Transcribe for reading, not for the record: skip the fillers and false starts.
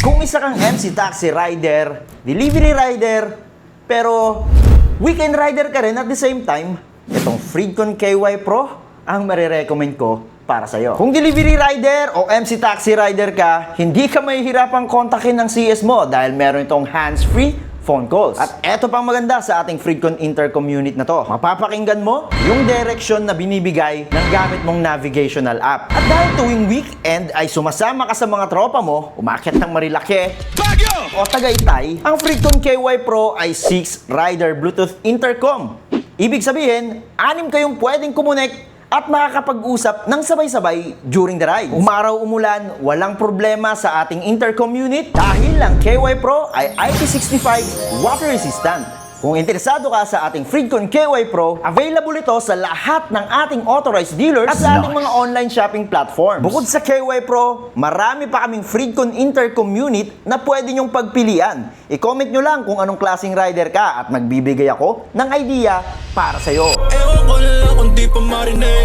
Kung isa kang MC taxi rider, delivery rider, pero weekend rider ka rin at the same time, itong Fridcon KY Pro ang marirecommend ko para sa'yo. Kung delivery rider o MC taxi rider ka, hindi ka mahihirapang kontakin ng CS mo dahil meron itong hands-free phone calls. At eto pang maganda sa ating Fridcon Intercom unit na to. Mapapakinggan mo yung direction na binibigay ng gamit mong navigational app. At dahil tuwing weekend ay sumasama ka sa mga tropa mo, umakyat ng Marilake o Tagaytay, ang Fridcon KY Pro ay 6 rider Bluetooth intercom. Ibig sabihin, 6 kayong pwedeng kumunek at makakapag-usap ng sabay-sabay during the ride. Umaraw umulan, walang problema sa ating intercom unit dahil ang KY Pro ay IP65 water resistant. Kung interesado ka sa ating Fridcon KY Pro, available ito sa lahat ng ating authorized dealers at sa ating mga online shopping platforms. Bukod sa KY Pro, marami pa kaming Fridcon Intercom unit na pwede nyong pagpilian. I-comment nyo lang kung anong klaseng rider ka at magbibigay ako ng idea para sa'yo. Ewan ko na lang kung di pa marinig.